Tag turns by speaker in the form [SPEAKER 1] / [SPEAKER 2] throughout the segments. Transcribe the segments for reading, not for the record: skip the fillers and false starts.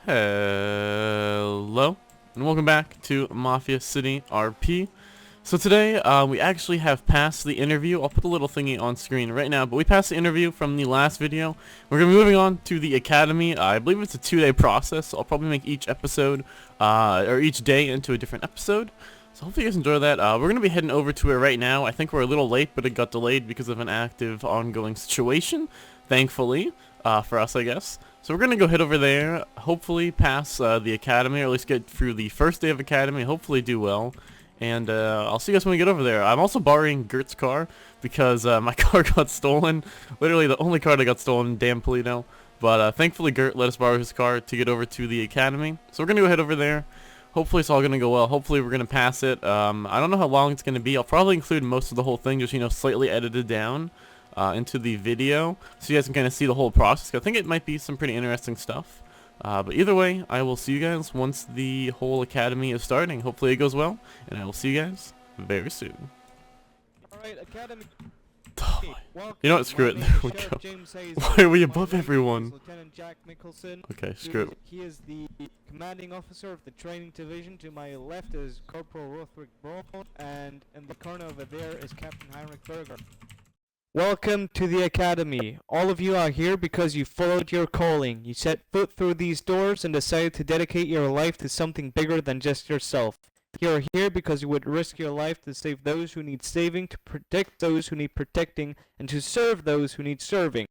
[SPEAKER 1] Hello, and welcome back to Mafia City RP. So today, we actually have passed the interview. I'll put a little thingy on screen right now, but we passed the interview from the last video. We're going to be moving on to the Academy. I believe it's a 2-day process, so I'll probably make each episode, or each day into a different episode. So hopefully you guys enjoy that. We're going to be heading over to it right now. I think we're a little late, but it got delayed because of an active, ongoing situation, thankfully, for us, I guess. So we're going to go head over there, hopefully pass the Academy, or at least get through the first day of Academy, hopefully do well. And I'll see you guys when we get over there. I'm also borrowing Gert's car because my car got stolen. Literally the only car that got stolen in damn Polito. But thankfully Gert let us borrow his car to get over to the Academy. So we're going to go head over there. Hopefully it's all going to go well. Hopefully we're going to pass it. I don't know how long it's going to be. I'll probably include most of the whole thing, just, slightly edited down into the video, so you guys can kind of see the whole process. I think it might be some pretty interesting stuff. But either way, I will see you guys once the whole academy is starting. Hopefully it goes well, and I will see you guys very soon.
[SPEAKER 2] Alright, Academy.
[SPEAKER 1] Oh my. You know what? Screw it. There we go. Why are we above everyone? Okay, screw it.
[SPEAKER 2] He is the commanding officer of the training division. To my left is Corporal Rothwick Braun, and in the corner over there is Captain Heinrich Berger. Welcome to the Academy. All of you are here because you followed your calling. You set foot through these doors and decided to dedicate your life to something bigger than just yourself. You are here because you would risk your life to save those who need saving, to protect those who need protecting, and to serve those who need serving.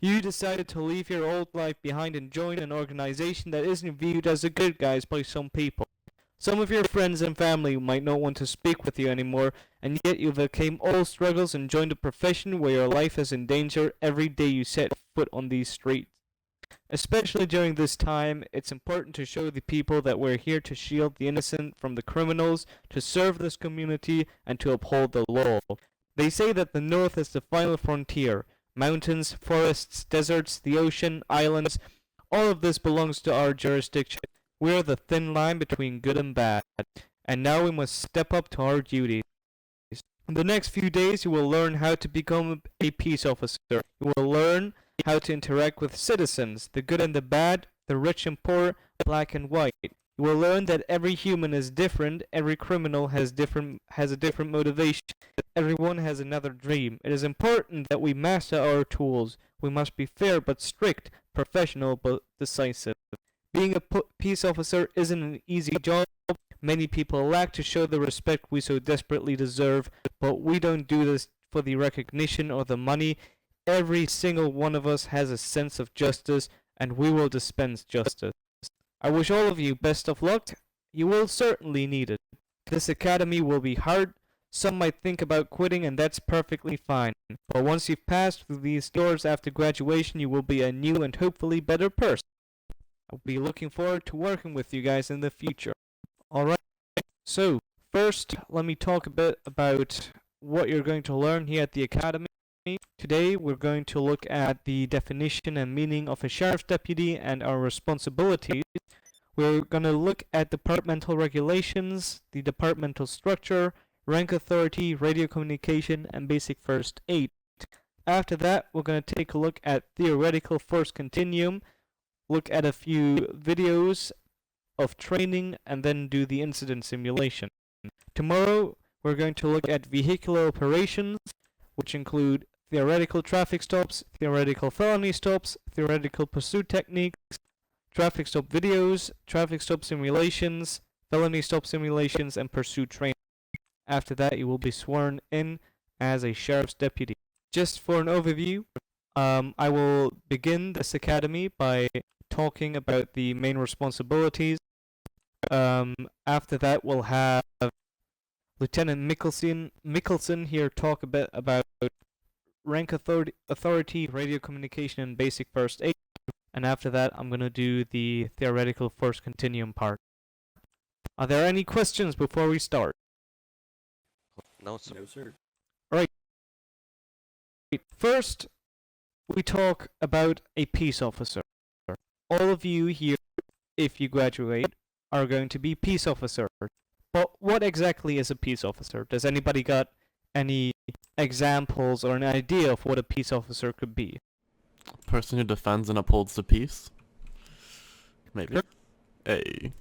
[SPEAKER 2] You decided to leave your old life behind and join an organization that isn't viewed as the good guys by some people. Some of your friends and family might not want to speak with you anymore, and yet you overcame all struggles and joined a profession where your life is in danger every day you set foot on these streets. Especially during this time, it's important to show the people that we're here to shield the innocent from the criminals, to serve this community, and to uphold the law. They say that the North is the final frontier. Mountains, forests, deserts, the ocean, islands, all of this belongs to our jurisdiction. We are the thin line between good and bad, and now we must step up to our duties. In the next few days, you will learn how to become a peace officer. You will learn how to interact with citizens, the good and the bad, the rich and poor, black and white. You will learn that every human is different, every criminal has a different motivation, everyone has another dream. It is important that we master our tools. We must be fair but strict, professional but decisive. Being a peace officer isn't an easy job. Many people lack to show the respect we so desperately deserve, but we don't do this for the recognition or the money. Every single one of us has a sense of justice, and we will dispense justice. I wish all of you best of luck. You will certainly need it. This academy will be hard. Some might think about quitting, and that's perfectly fine. But once you've passed through these doors after graduation, you will be a new and hopefully better person. I'll be looking forward to working with you guys in the future. Alright, so first let me talk a bit about what you're going to learn here at the Academy. Today we're going to look at the definition and meaning of a sheriff's deputy and our responsibilities. We're going to look at departmental regulations, the departmental structure, rank authority, radio communication, and basic first aid. After that, we're going to take a look at theoretical first continuum, look at a few videos of training, and then do the incident simulation. Tomorrow, we're going to look at vehicular operations, which include theoretical traffic stops, theoretical felony stops, theoretical pursuit techniques, traffic stop videos, traffic stop simulations, felony stop simulations, and pursuit training. After that, you will be sworn in as a sheriff's deputy. Just for an overview, I will begin this academy by talking about the main responsibilities. After that, we'll have Lieutenant Mickelson here talk a bit about rank authority, radio communication, and basic first aid. And after that, I'm going to do the theoretical first continuum part. Are there any questions before we start?
[SPEAKER 3] No, sir.
[SPEAKER 4] No, sir.
[SPEAKER 2] Alright. First, we talk about a peace officer. All of you here, if you graduate, are going to be peace officers. But what exactly is a peace officer? Does anybody got any examples or an idea of what a peace officer could be?
[SPEAKER 1] Person who defends and upholds the peace. Maybe.
[SPEAKER 2] Sure.
[SPEAKER 1] A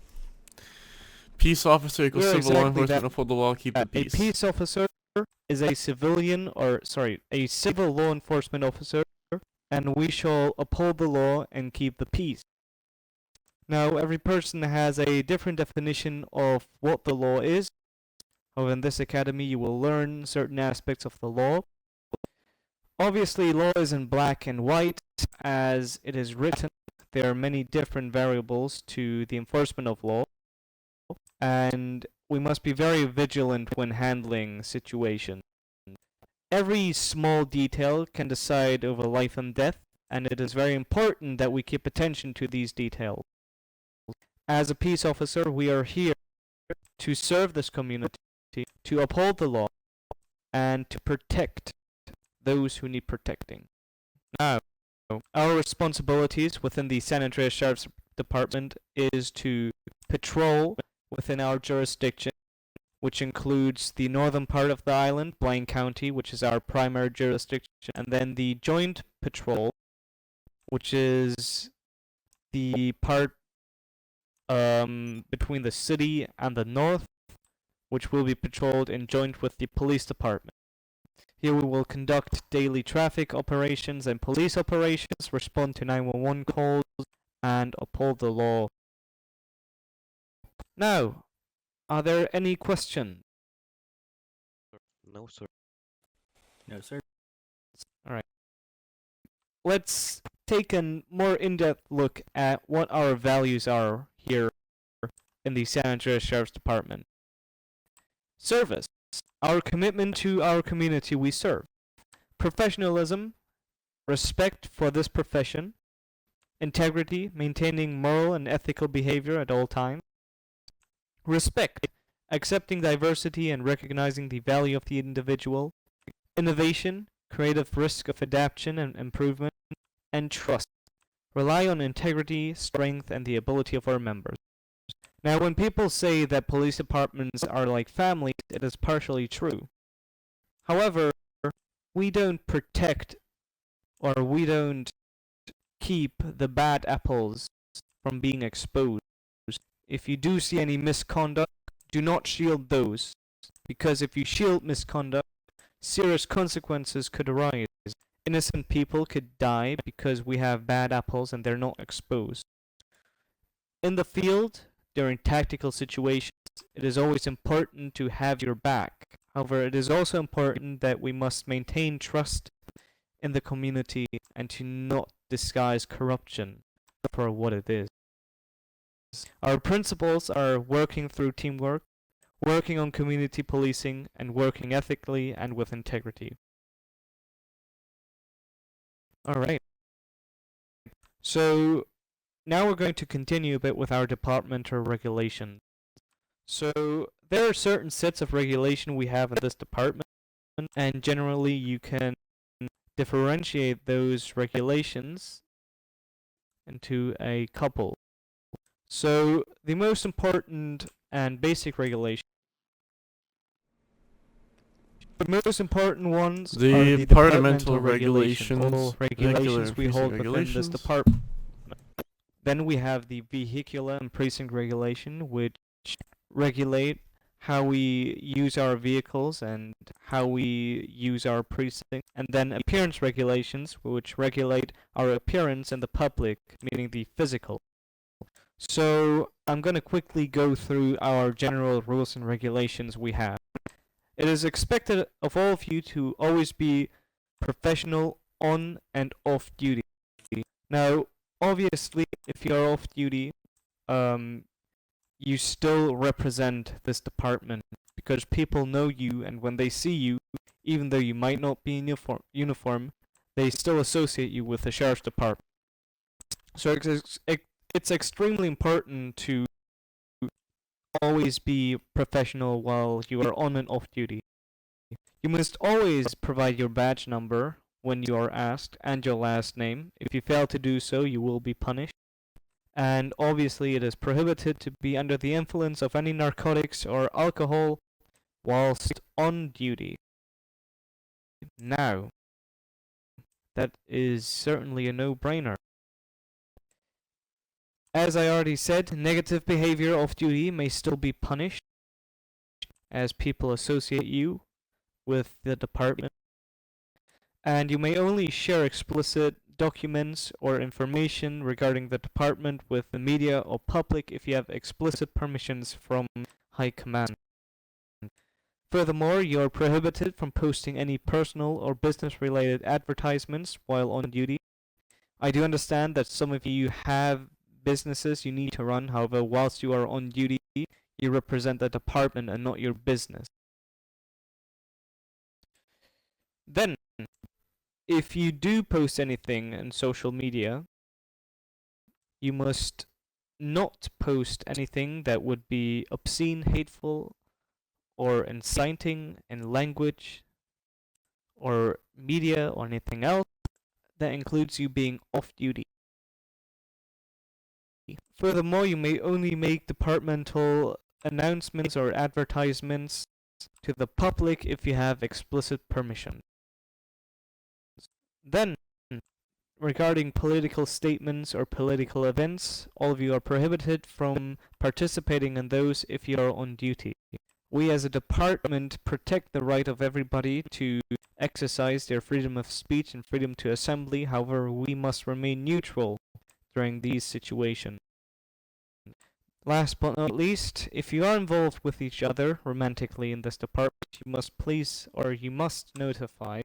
[SPEAKER 1] peace officer equals
[SPEAKER 2] Yeah,
[SPEAKER 1] civil law
[SPEAKER 2] exactly
[SPEAKER 1] enforcement,
[SPEAKER 2] that.
[SPEAKER 1] uphold the law, keep the
[SPEAKER 2] A
[SPEAKER 1] peace.
[SPEAKER 2] peace officer is a a civil law enforcement officer, and we shall uphold the law and keep the peace. Now, every person has a different definition of what the law is. However, in this academy, you will learn certain aspects of the law. Obviously, law isn't black and white as it is written. There are many different variables to the enforcement of law, and we must be very vigilant when handling situations. Every small detail can decide over life and death, and it is very important that we keep attention to these details. As a peace officer, we are here to serve this community, to uphold the law, and to protect those who need protecting. Now, our responsibilities within the San Andreas Sheriff's Department is to patrol within our jurisdiction, which includes the northern part of the island, Blaine County, which is our primary jurisdiction, and then the joint patrol, which is the part between the city and the north, which will be patrolled in joint with the police department. Here we will conduct daily traffic operations and police operations, respond to 911 calls, and uphold the law. Now, are there any questions?
[SPEAKER 3] No, sir.
[SPEAKER 4] No, sir.
[SPEAKER 2] Alright. Let's take a more in-depth look at what our values are here in the San Andreas Sheriff's Department. Service. Our commitment to our community we serve. Professionalism. Respect for this profession. Integrity. Maintaining moral and ethical behavior at all times. Respect. Accepting diversity and recognizing the value of the individual. Innovation. Creative risk of adaptation and improvement. And trust. Rely on integrity, strength, and the ability of our members. Now, when people say that police departments are like families, it is partially true. However, we don't protect or we don't keep the bad apples from being exposed. If you do see any misconduct, do not shield those, because if you shield misconduct, serious consequences could arise. Innocent people could die because we have bad apples and they're not exposed. In the field, during tactical situations, it is always important to have your back. However, it is also important that we must maintain trust in the community and to not disguise corruption for what it is. Our principles are working through teamwork, working on community policing, and working ethically and with integrity. Alright. So, now we're going to continue a bit with our departmental regulations. So, there are certain sets of regulation we have in this department, and generally you can differentiate those regulations into a couple. So, the most important and basic regulation. The most important ones are the departmental regulations, all regulations we hold within this department. Then we have the vehicular and precinct regulation, which regulate how we use our vehicles and how we use our precinct. And then appearance regulations, which regulate our appearance in the public, meaning the physical. So I'm going to quickly go through our general rules and regulations we have. It is expected of all of you to always be professional on and off duty. Now, obviously, if you're off duty, you still represent this department because people know you, and when they see you, even though you might not be in uniform, they still associate you with the sheriff's department. So it's extremely important to always be professional while you are on and off duty. You must always provide your badge number when you are asked and your last name. If you fail to do so, you will be punished. And obviously it is prohibited to be under the influence of any narcotics or alcohol whilst on duty. Now, that is certainly a no-brainer. As I already said, negative behavior off duty may still be punished as people associate you with the department, and you may only share explicit documents or information regarding the department with the media or public if you have explicit permissions from high command. Furthermore, you are prohibited from posting any personal or business-related advertisements while on duty. I do understand that some of you have businesses you need to run, however, whilst you are on duty, you represent the department and not your business. Then, if you do post anything in social media, you must not post anything that would be obscene, hateful, or inciting in language or media or anything else that includes you being off duty. Furthermore, you may only make departmental announcements or advertisements to the public if you have explicit permission. Then, regarding political statements or political events, all of you are prohibited from participating in those if you are on duty. We as a department protect the right of everybody to exercise their freedom of speech and freedom to assembly, however, we must remain neutral during these situations. Last but not least, if you are involved with each other romantically in this department, you must notify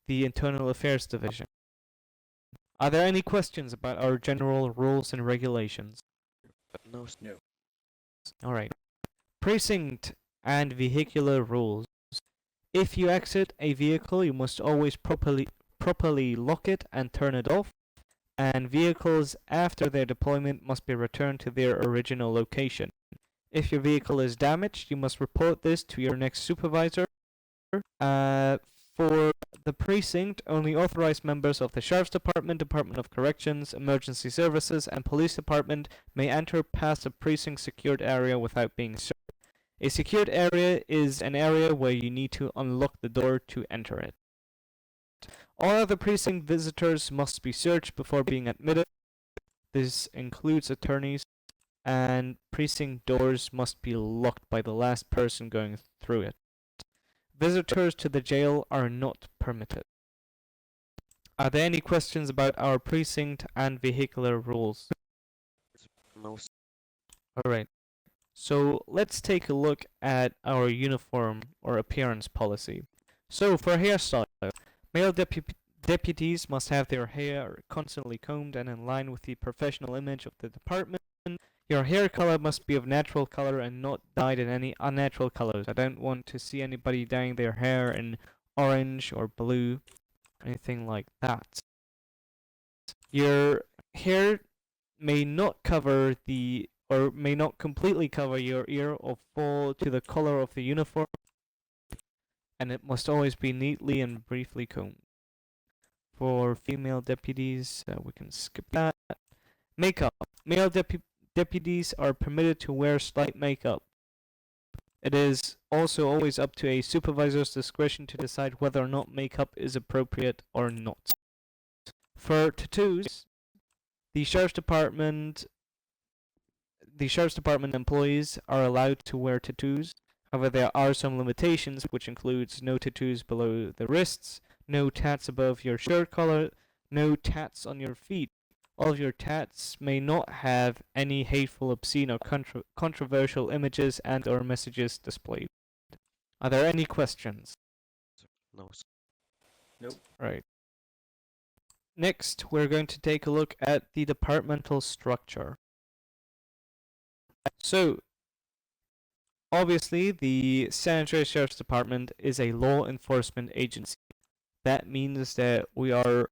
[SPEAKER 2] the Internal Affairs Division. Are there any questions about our general rules and regulations?
[SPEAKER 3] No.
[SPEAKER 2] Alright. Precinct and vehicular rules. If you exit a vehicle, you must always properly lock it and turn it off, and vehicles after their deployment must be returned to their original location. If your vehicle is damaged, you must report this to your next supervisor. For the precinct, only authorized members of the Sheriff's Department, Department of Corrections, Emergency Services, and Police Department may enter past a precinct secured area without being searched. A secured area is an area where you need to unlock the door to enter it. All other precinct visitors must be searched before being admitted. This includes attorneys, and precinct doors must be locked by the last person going through it. Visitors to the jail are not permitted. Are there any questions about our precinct and vehicular rules?
[SPEAKER 3] No.
[SPEAKER 2] Alright, so let's take a look at our uniform or appearance policy. So for hairstyle, male deputies must have their hair constantly combed and in line with the professional image of the department. Your hair color must be of natural color and not dyed in any unnatural colors. I don't want to see anybody dyeing their hair in orange or blue, anything like that. Your hair may not may not completely cover your ear or fall to the color of the uniform, and it must always be neatly and briefly combed. For female deputies, we can skip that. Makeup. Male deputies are permitted to wear slight makeup. It is also always up to a supervisor's discretion to decide whether or not makeup is appropriate or not. For tattoos, the Sheriff's Department employees are allowed to wear tattoos. However, there are some limitations, which includes no tattoos below the wrists, no tats above your shirt collar, no tats on your feet. All of your tats may not have any hateful, obscene, or controversial images and or messages displayed. Are there any questions?
[SPEAKER 3] No.
[SPEAKER 4] Nope.
[SPEAKER 2] Right. Next, we're going to take a look at the departmental structure. So, obviously, the San Andreas Sheriff's Department is a law enforcement agency. That means that we are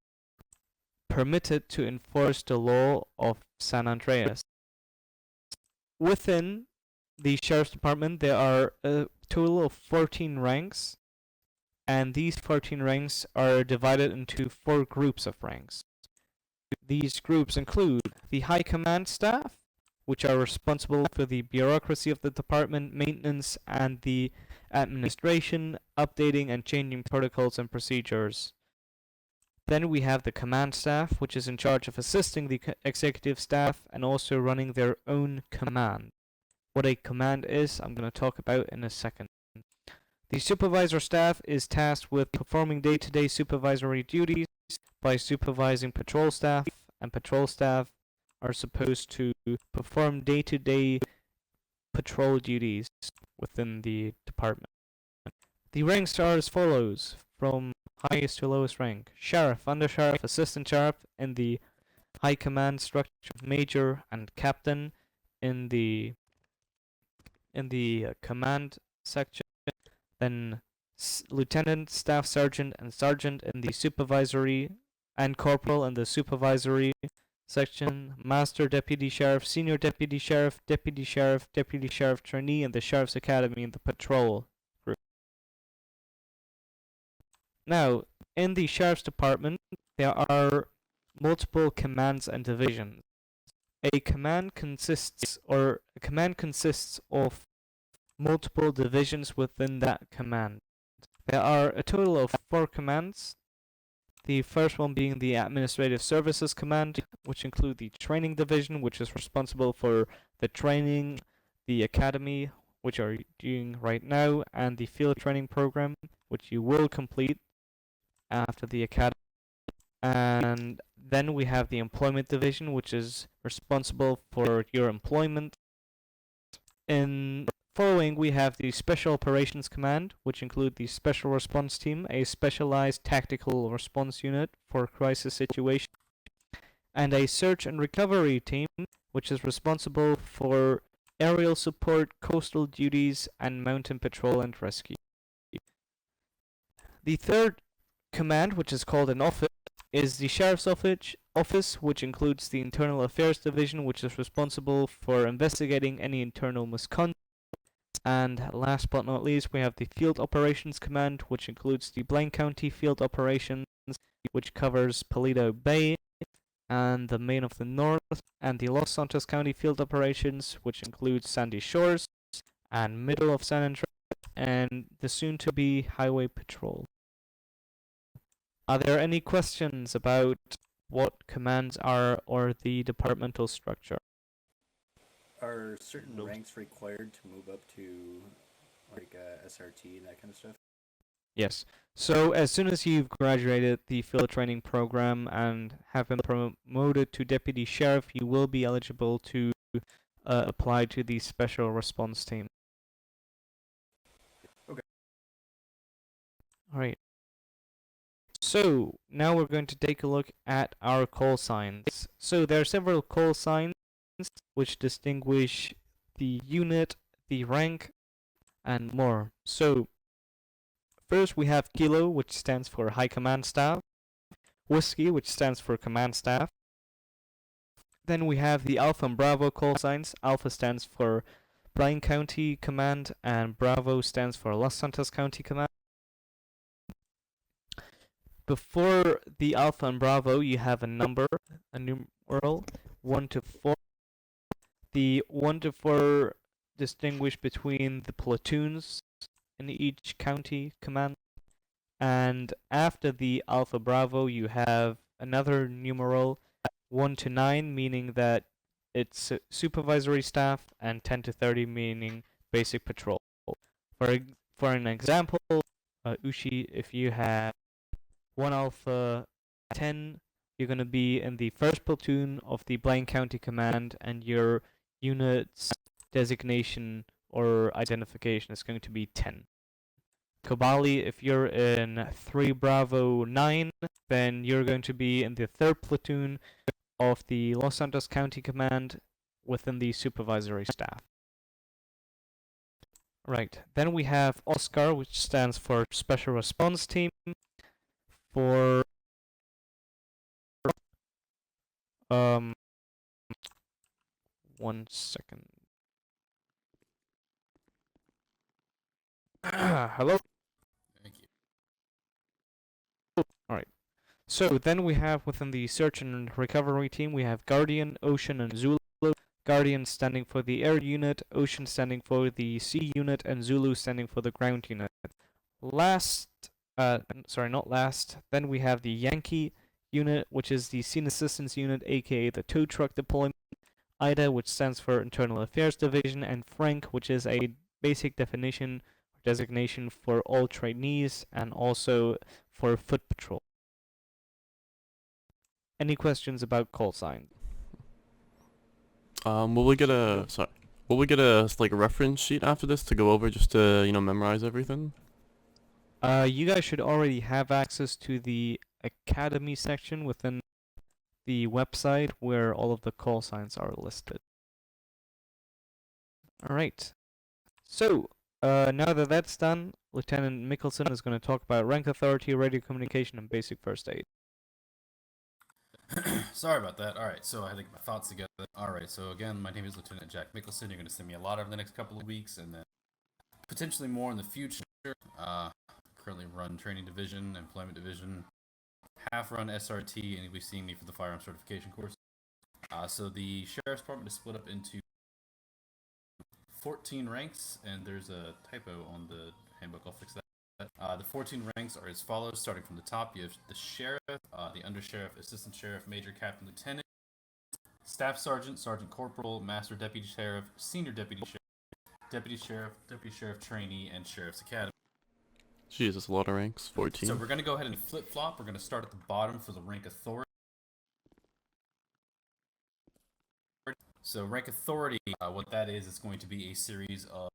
[SPEAKER 2] permitted to enforce the law of San Andreas. Within the Sheriff's Department, there are a total of 14 ranks, and these 14 ranks are divided into 4 groups of ranks. These groups include the High Command staff, which are responsible for the bureaucracy of the department, maintenance, and the administration, updating and changing protocols and procedures. Then we have the command staff, which is in charge of assisting the executive staff and also running their own command. What a command is, I'm going to talk about in a second. The supervisor staff is tasked with performing day-to-day supervisory duties by supervising patrol staff, and patrol staff are supposed to perform day-to-day patrol duties within the department. The ranks are as follows, from highest to lowest rank: sheriff, undersheriff, assistant sheriff in the high command structure, major and captain in the command section, then lieutenant, staff sergeant, and sergeant in the supervisory, and corporal in the supervisory section, master, deputy sheriff, senior deputy sheriff, deputy sheriff, deputy sheriff trainee in the sheriff's academy in the patrol group. Now, in the sheriff's department, there are multiple commands and divisions. A command consists of multiple divisions within that command. There are a total of 4 commands. The first one being the Administrative Services Command, which include the Training Division, which is responsible for the training, the academy, which are doing right now, and the field training program, which you will complete after the academy. And then we have the Employment Division, which is responsible for your employment. In following, we have the Special Operations Command, which include the Special Response Team, a specialized tactical response unit for crisis situations, and a Search and Recovery Team, which is responsible for aerial support, coastal duties, and mountain patrol and rescue. The third command, which is called an office, is the Sheriff's Office, which includes the Internal Affairs Division, which is responsible for investigating any internal misconduct. And last but not least, we have the Field Operations Command, which includes the Blaine County Field Operations, which covers Paleto Bay and the Main of the North, and the Los Santos County Field Operations, which includes Sandy Shores and Middle of San Andreas, and the soon-to-be Highway Patrol. Are there any questions about what commands are or the departmental structure?
[SPEAKER 4] Are certain
[SPEAKER 3] No.
[SPEAKER 4] ranks required to move up to like SRT and that kind of stuff?
[SPEAKER 2] Yes. So as soon as you've graduated the field training program and have been promoted to deputy sheriff, you will be eligible to apply to the special response team.
[SPEAKER 4] Okay.
[SPEAKER 2] All right. So now we're going to take a look at our call signs. So there are several call signs which distinguish the unit, the rank, and more. So first we have Kilo, which stands for High Command Staff, Whiskey, which stands for Command Staff. Then we have the Alpha and Bravo call signs. Alpha stands for Blaine County Command, and Bravo stands for Los Santos County Command. Before the Alpha and Bravo, you have a number, a numeral, 1 to 4. The 1 to 4 distinguish between the platoons in each county command. And after the Alpha Bravo, you have another numeral, 1 to 9, meaning that it's supervisory staff, and 10 to 30, meaning basic patrol. For an example, Ushi, if you have 1 Alpha 10, you're going to be in the 1st platoon of the Blaine County Command, and your unit's designation or identification is going to be 10. Kobali, if you're in 3 Bravo 9, then you're going to be in the 3rd platoon of the Los Santos County Command within the supervisory staff. Right, then we have Oscar, which stands for Special Response Team. For 1 second. Hello?
[SPEAKER 4] Thank you.
[SPEAKER 2] Alright. So then we have within the search and recovery team, we have Guardian, Ocean, and Zulu. Guardian standing for the air unit, Ocean standing for the sea unit, and Zulu standing for the ground unit. Not last. Then we have the Yankee unit, which is the Scene Assistance Unit, aka the Tow Truck Deployment, IDA, which stands for Internal Affairs Division, and Frank, which is a basic definition or designation for all trainees and also for foot patrol. Any questions about call sign?
[SPEAKER 1] Will we get a like a reference sheet after this to go over just to memorize everything?
[SPEAKER 2] You guys should already have access to the Academy section within the website where all of the call signs are listed. Alright. So, now that that's done, Lieutenant Mickelson is going to talk about rank authority, radio communication, and basic first aid.
[SPEAKER 5] Sorry about that. Alright, so I had to get my thoughts together. Alright, so again, my name is Lieutenant Jack Mickelson. You're going to send me a lot over the next couple of weeks, and then potentially more in the future. Currently run training division, employment division, half run SRT, and you'll be seeing me for the firearm certification course. So the Sheriff's Department is split up into 14 ranks, and there's a typo on the handbook. I'll fix that. The 14 ranks are as follows, starting from the top. You have the Sheriff, the Undersheriff, Assistant Sheriff, Major, Captain, Lieutenant, Staff Sergeant, Sergeant Corporal, Master Deputy Sheriff, Senior Deputy Sheriff, Deputy Sheriff Trainee, and Sheriff's Academy.
[SPEAKER 1] Jeez, that's a lot of ranks. 14.
[SPEAKER 5] So we're going to go ahead and flip-flop. We're going to start at the bottom for the rank authority. So rank authority, what that is going to be a series of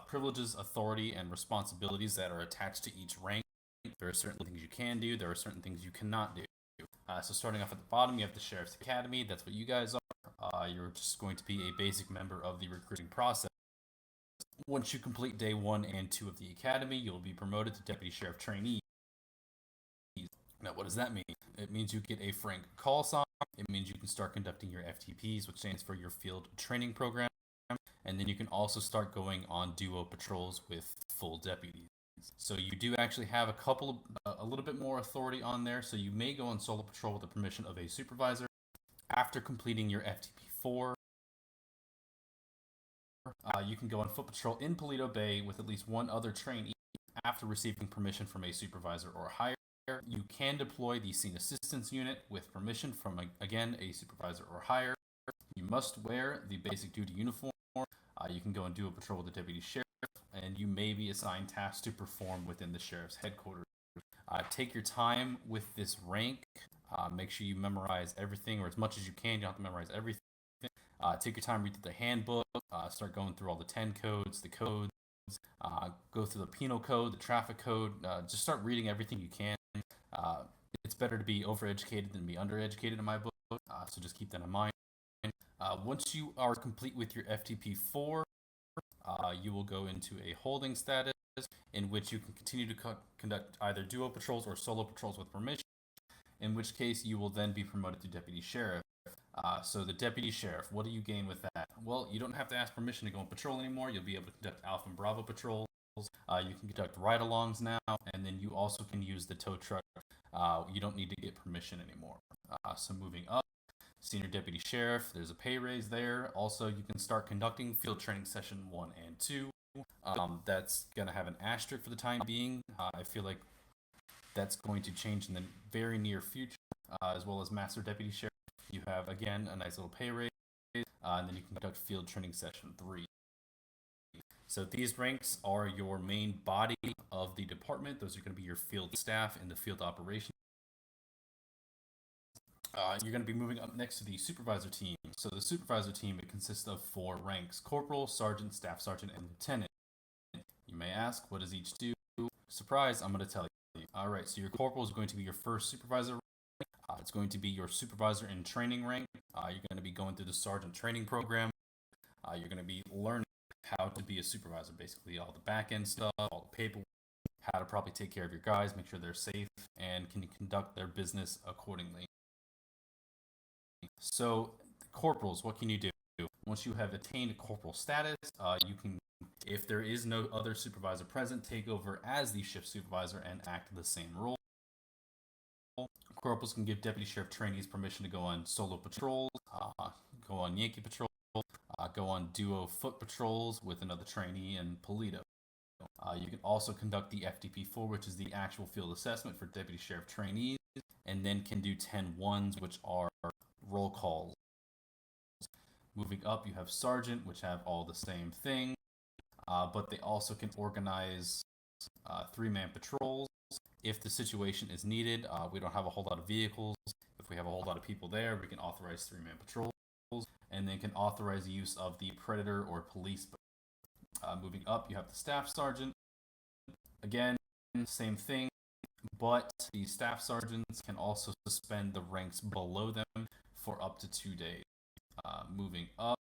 [SPEAKER 5] privileges, authority, and responsibilities that are attached to each rank. There are certain things you can do. There are certain things you cannot do. So starting off at the bottom, you have the Sheriff's Academy. That's what you guys are. You're just going to be a basic member of the recruiting process. Once you complete day 1 and 2 of the academy, you'll be promoted to Deputy Sheriff Trainee. Now, what does that mean? It means you get a Frank call sign. It means you can start conducting your FTPs, which stands for your Field Training Program. And then you can also start going on duo patrols with full deputies. So you do actually have a little bit more authority on there. So you may go on solo patrol with the permission of a supervisor after completing your FTP4. You can go on foot patrol in Paleto Bay with at least one other trainee after receiving permission from a supervisor or higher. You can deploy the Scene Assistance Unit with permission from, again, a supervisor or higher. You must wear the basic duty uniform. You can go and do a patrol with the Deputy Sheriff, and you may be assigned tasks to perform within the Sheriff's headquarters. Take your time with this rank. Make sure you memorize everything, or as much as you can. You don't have to memorize everything. Take your time, read through the handbook, start going through all the 10 codes, the codes, go through the penal code, the traffic code, just start reading everything you can. It's better to be overeducated than be undereducated in my book, so just keep that in mind. Once you are complete with your FTP4, you will go into a holding status in which you can continue to conduct either duo patrols or solo patrols with permission, in which case you will then be promoted to Deputy Sheriff. So the Deputy Sheriff, what do you gain with that? Well, you don't have to ask permission to go on patrol anymore. You'll be able to conduct Alpha and Bravo patrols. You can conduct ride-alongs now, and then you also can use the tow truck. You don't need to get permission anymore. So moving up, Senior Deputy Sheriff, there's a pay raise there. Also, you can start conducting Field Training Session 1 and 2. That's going to have an asterisk for the time being. I feel like that's going to change in the very near future, as well as Master Deputy Sheriff. You have, again, a nice little pay raise, and then you can conduct Field Training Session 3. So these ranks are your main body of the department. Those are going to be your field staff in the field operations. You're going to be moving up next to the supervisor team. So the supervisor team, it consists of 4 ranks: corporal, sergeant, staff sergeant, and lieutenant. You may ask, what does each do? Surprise, I'm going to tell you. Alright, so your corporal is going to be your first supervisor rank. It's going to be your supervisor in training rank. You're going to be going through the sergeant training program. You're going to be learning how to be a supervisor, basically all the back end stuff, all the paperwork, how to probably take care of your guys, make sure they're safe, and can conduct their business accordingly. So, corporals, what can you do? Once you have attained corporal status, you can, if there is no other supervisor present, take over as the shift supervisor and act the same role. Corporals can give Deputy Sheriff trainees permission to go on solo patrols, go on Yankee patrol, go on duo foot patrols with another trainee in Paleto. You can also conduct the FTP4, which is the actual field assessment for Deputy Sheriff trainees, and then can do 10 ones, which are roll calls. Moving up, you have sergeant, which have all the same thing, but they also can organize 3-man patrols if the situation is needed. We don't have a whole lot of vehicles. If we have a whole lot of people there, we can authorize 3-man patrols, and then can authorize the use of the predator or police. Moving up, you have the staff sergeant. Again, same thing, but the staff sergeants can also suspend the ranks below them for up to 2 days. Moving up,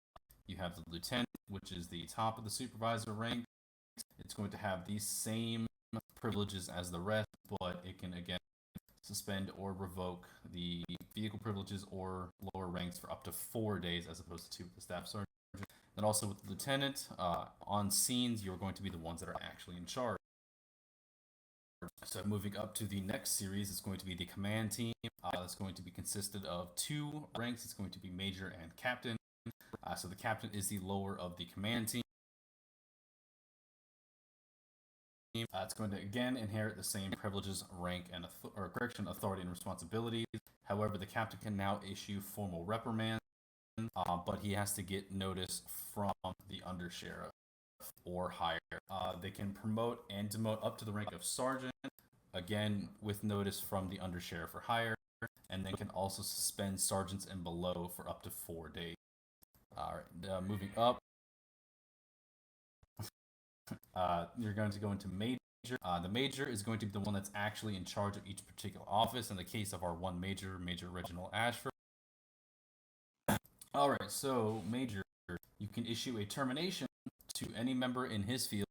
[SPEAKER 5] you have the lieutenant, which is the top of the supervisor rank. It's going to have the same privileges as the rest, but it can again suspend or revoke the vehicle privileges or lower ranks for up to 4 days as opposed to 2 with the staff sergeant. And also with the lieutenant, on scenes, you're going to be the ones that are actually in charge. So moving up to the next series, it's going to be the command team. It's going to be consisted of 2 ranks. It's going to be major and captain. So the captain is the lower of the command team. It's going to again inherit the same privileges, rank, and authority and responsibilities. However, the captain can now issue formal reprimands, but he has to get notice from the undersheriff or higher. They can promote and demote up to the rank of sergeant, again with notice from the undersheriff or higher, and then can also suspend sergeants and below for up to 4 days. Alright, moving up, you're going to go into major. The major is going to be the one that's actually in charge of each particular office. In the case of our one major, Major Reginald Ashford. Alright, so major, you can issue a termination to any member in his field.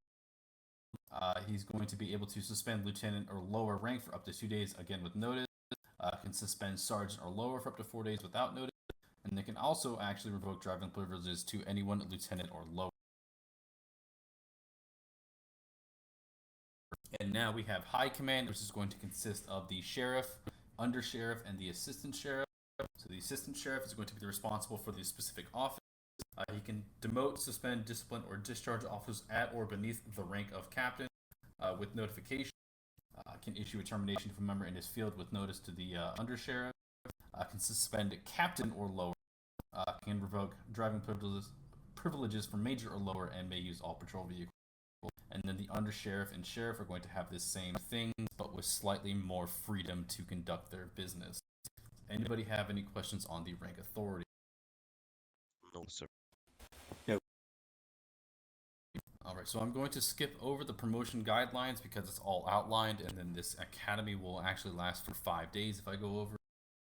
[SPEAKER 5] He's going to be able to suspend lieutenant or lower rank for up to 2 days, again with notice. Can suspend sergeant or lower for up to 4 days without notice. And they can also actually revoke driving privileges to anyone lieutenant or lower. And now we have high command, which is going to consist of the sheriff, undersheriff, and the assistant sheriff. So the assistant sheriff is going to be responsible for the specific office. He can demote, suspend, discipline, or discharge officers at or beneath the rank of captain with notification. Can issue a termination if a member in his field with notice to the undersheriff. Can suspend captain or lower. Can revoke driving privileges for major or lower, and may use all patrol vehicles. And then the undersheriff and sheriff are going to have the same thing, but with slightly more freedom to conduct their business. Anybody have any questions on the rank authority?
[SPEAKER 3] No, sir.
[SPEAKER 5] Alright, so I'm going to skip over the promotion guidelines because it's all outlined, and then this academy will actually last for 5 days if I go over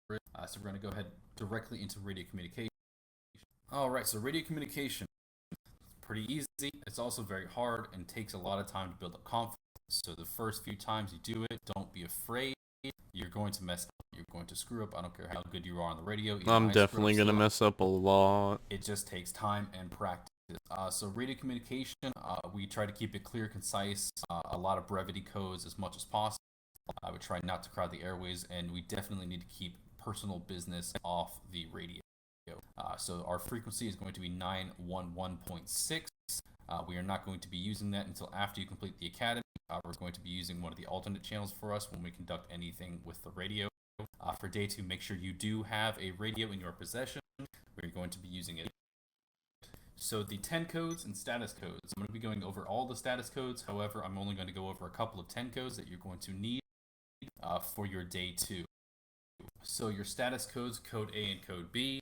[SPEAKER 5] it. So we're going to go ahead directly into radio communication. Alright, so radio communication. Pretty easy. It's also very hard and takes a lot of time to build up confidence. So the first few times you do it, don't be afraid. You're going to mess up. You're going to screw up. I don't care how good you are on the radio.
[SPEAKER 1] I'm definitely going to mess up a lot.
[SPEAKER 5] It just takes time and practice. So radio communication, we try to keep it clear, concise, a lot of brevity codes as much as possible. I would try not to crowd the airways, and we definitely need to keep personal business off the radio. So our frequency is going to be 911.6. We are not going to be using that until after you complete the academy. We're going to be using one of the alternate channels for us when we conduct anything with the radio. For day 2, make sure you do have a radio in your possession. We're going to be using it. So the 10 codes and status codes. I'm going to be going over all the status codes. However, I'm only going to go over a couple of 10 codes that you're going to need for your day 2. So your status codes, code A and code B.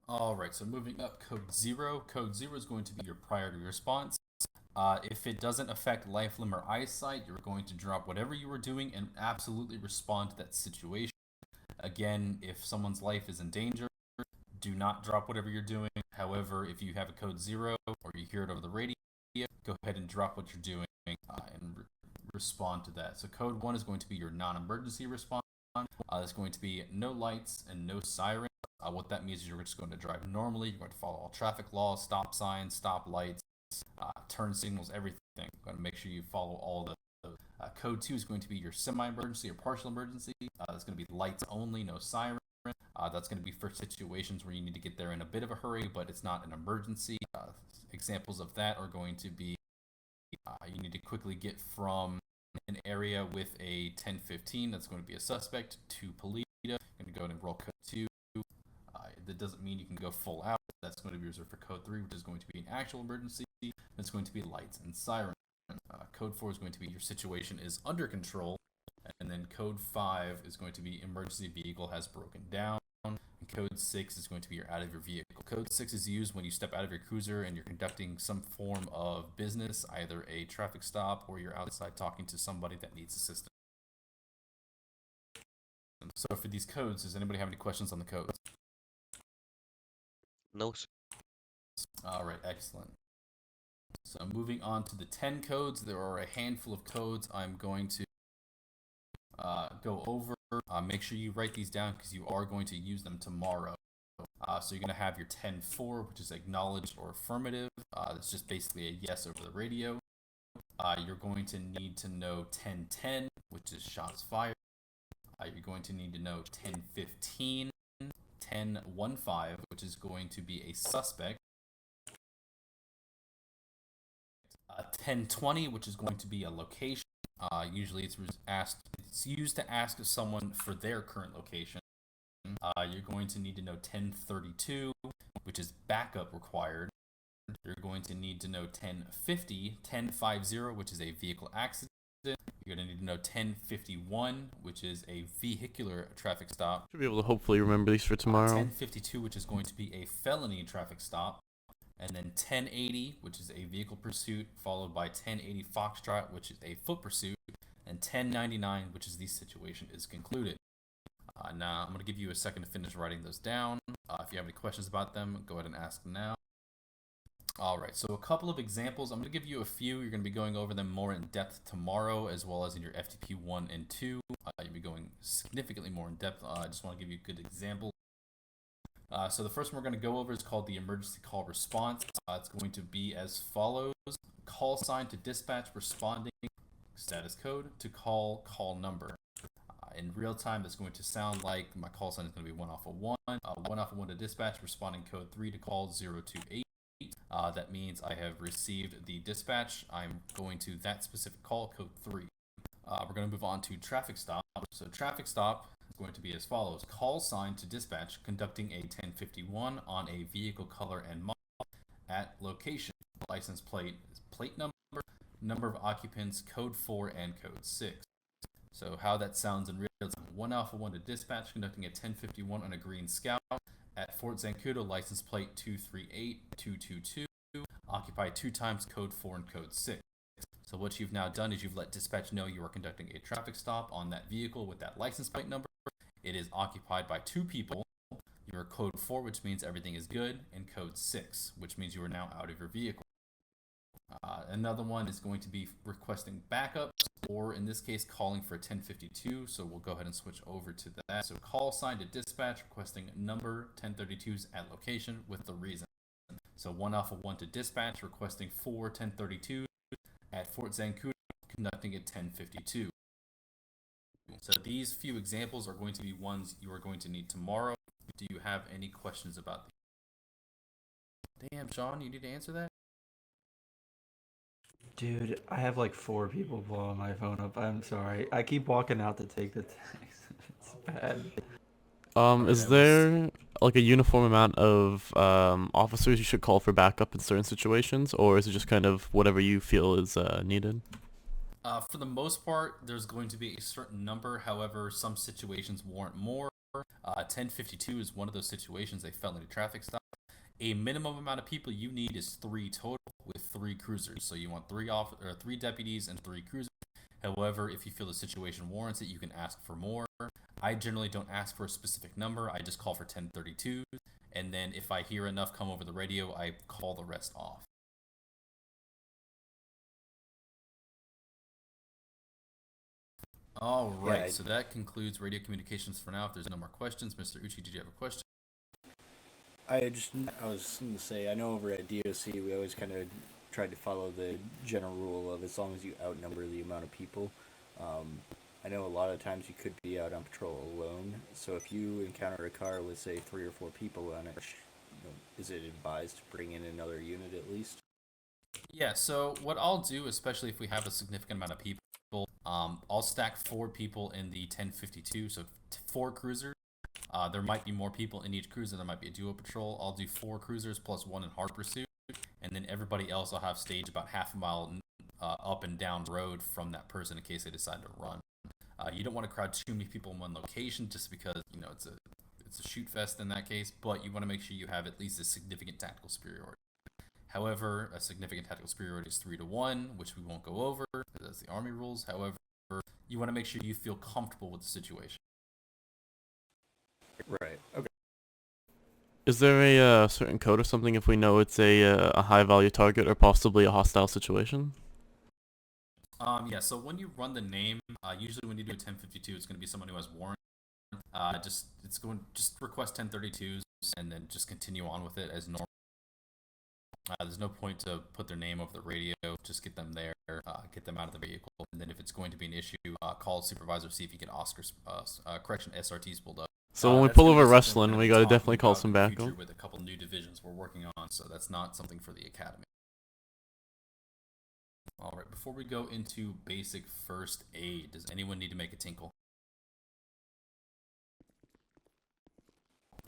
[SPEAKER 5] Alright, so moving up, code 0. Code 0 is going to be your priority response. If it doesn't affect life, limb, or eyesight, you're going to drop whatever you were doing and absolutely respond to that situation. Again, if someone's life is in danger, do not drop whatever you're doing. However, if you have a code 0 or you hear it over the radio, go ahead and drop what you're doing and respond to that. So code 1 is going to be your non-emergency response. It's going to be no lights and no sirens. What that means is you're just going to drive normally. You're going to follow all traffic laws, stop signs, stop lights, turn signals, everything. You're going to make sure you follow all the code 2 is going to be your semi-emergency or partial emergency. That's going to be lights only, no siren. That's going to be for situations where you need to get there in a bit of a hurry, but it's not an emergency. Examples of that are going to be you need to quickly get from an area with a 1015, that's going to be a suspect. To Polito, you're going to go ahead and roll code 2. That doesn't mean you can go full out. That's going to be reserved for code 3, which is going to be an actual emergency. That's going to be lights and sirens. Code 4 is going to be your situation is under control. And then code 5 is going to be emergency vehicle has broken down. And code 6 is going to be you're out of your vehicle. Code 6 is used when you step out of your cruiser and you're conducting some form of business, either a traffic stop or you're outside talking to somebody that needs assistance. So for these codes, does anybody have any questions on the codes?
[SPEAKER 3] No, sir.
[SPEAKER 5] All right, excellent. So moving on to the 10 codes, there are a handful of codes I'm going to go over. Make sure you write these down because you are going to use them tomorrow. So you're going to have your 10-4, which is acknowledged or affirmative. That's just basically a yes over the radio. You're going to need to know 10-10, which is shots fired. You're going to need to know 10-15, 10-15, which is going to be a suspect. 10-20, which is going to be a location. Usually it's used to ask someone for their current location. You're going to need to know 10-32, which is backup required. You're going to need to know 10-50, 10-50, which is a vehicle accident. You're going to need to know 10-51, which is a vehicular traffic stop.
[SPEAKER 1] Should be able to hopefully remember these for tomorrow.
[SPEAKER 5] 10-52, which is going to be a felony traffic stop. And then 10-80, which is a vehicle pursuit, followed by 10-80 Foxtrot, which is a foot pursuit, and 10-99, which is the situation is concluded. Now, I'm going to give you a second to finish writing those down. If you have any questions about them, go ahead and ask them now. All right, so a couple of examples. I'm going to give you a few. You're going to be going over them more in depth tomorrow, as well as in your FTP 1 and 2. You'll be going significantly more in depth. I just want to give you a good example. So the first one we're going to go over is called the emergency call response. It's going to be as follows. Call sign to dispatch responding status code to call number. In real time, it's going to sound like my call sign is going to be 1 off of 1. 1 off of 1 to dispatch, responding code 3 to call 028. That means I have received the dispatch. I'm going to that specific call, code 3. We're going to move on to traffic stop. So traffic stop is going to be as follows. Call sign to dispatch conducting a 1051 on a vehicle color and model at location. License plate is plate number of occupants, code 4 and code 6. So how that sounds in real time. 1 Alpha 1 to dispatch conducting a 1051 on a green Scout at Fort Zancudo, license plate 238222, occupied 2 times, code 4 and code 6. So what you've now done is you've let dispatch know you are conducting a traffic stop on that vehicle with that license plate number. It is occupied by 2 people. You are code 4, which means everything is good, and code 6, which means you are now out of your vehicle. Another one is going to be requesting backups, or in this case, calling for 1052. So we'll go ahead and switch over to that. So call sign to dispatch requesting number 1032s at location with the reason. So 1 Alpha 1 to dispatch requesting 4 1032s at Fort Zancudo conducting at 1052. So these few examples are going to be ones you are going to need tomorrow. Do you have any questions about these? Damn, Sean, you need to answer that?
[SPEAKER 4] Dude, I have like 4 people blowing my phone up. I'm sorry. I keep walking out to take the text. It's bad.
[SPEAKER 1] Is there like a uniform amount of officers you should call for backup in certain situations, or is it just kind of whatever you feel is needed?
[SPEAKER 5] For the most part, there's going to be a certain number. However, some situations warrant more. 1052 is one of those situations, a felony traffic stop. A minimum amount of people you need is 3 total with 3 cruisers. So you want 3 deputies and 3 cruisers. However, if you feel the situation warrants it, you can ask for more. I generally don't ask for a specific number. I just call for 1032. And then if I hear enough come over the radio, I call the rest off. All right,
[SPEAKER 4] Yeah,
[SPEAKER 5] so that concludes radio communications for now. If there's no more questions, Mr. Uchi, did you have a question?
[SPEAKER 4] I was going to say, I know over at DOC we always kind of tried to follow the general rule of as long as you outnumber the amount of people. I know a lot of times you could be out on patrol alone, so if you encounter a car with, say, 3 or 4 people on it, is it advised to bring in another unit at least?
[SPEAKER 5] Yeah, so what I'll do, especially if we have a significant amount of people, I'll stack 4 people in the 1052, so 4 cruisers. There might be more people in each cruiser. There might be a duo patrol. I'll do 4 cruisers plus 1 in hard pursuit, and then everybody else I'll have staged about half a mile up and down the road from that person in case they decide to run. You don't want to crowd too many people in one location just because it's a shoot fest in that case, but you want to make sure you have at least a significant tactical superiority. However, a significant tactical superiority is 3 to 1, which we won't go over because that's the Army rules. However, you want to make sure you feel comfortable with the situation.
[SPEAKER 4] Right. Okay.
[SPEAKER 1] Is there a certain code or something if we know it's a high value target or possibly a hostile situation?
[SPEAKER 5] Yeah, so when you run the name, usually when you do a 1052, it's going to be someone who has warrant. Just request 1032s and then just continue on with it as normal. There's no point to put their name over the radio. Just get them there, get them out of the vehicle, and then if it's going to be an issue, call a supervisor, see if you get SRTs pulled up.
[SPEAKER 1] So when we
[SPEAKER 5] That's
[SPEAKER 1] pull
[SPEAKER 5] gonna
[SPEAKER 1] over
[SPEAKER 5] be something we're
[SPEAKER 1] wrestling,
[SPEAKER 5] gonna
[SPEAKER 1] we
[SPEAKER 5] be
[SPEAKER 1] gotta
[SPEAKER 5] talking
[SPEAKER 1] definitely call
[SPEAKER 5] about
[SPEAKER 1] some
[SPEAKER 5] in the future
[SPEAKER 1] backup.
[SPEAKER 5] with a couple new divisions we're working on, so that's not something for the academy. All right, before we go into basic first aid, does anyone need to make a tinkle?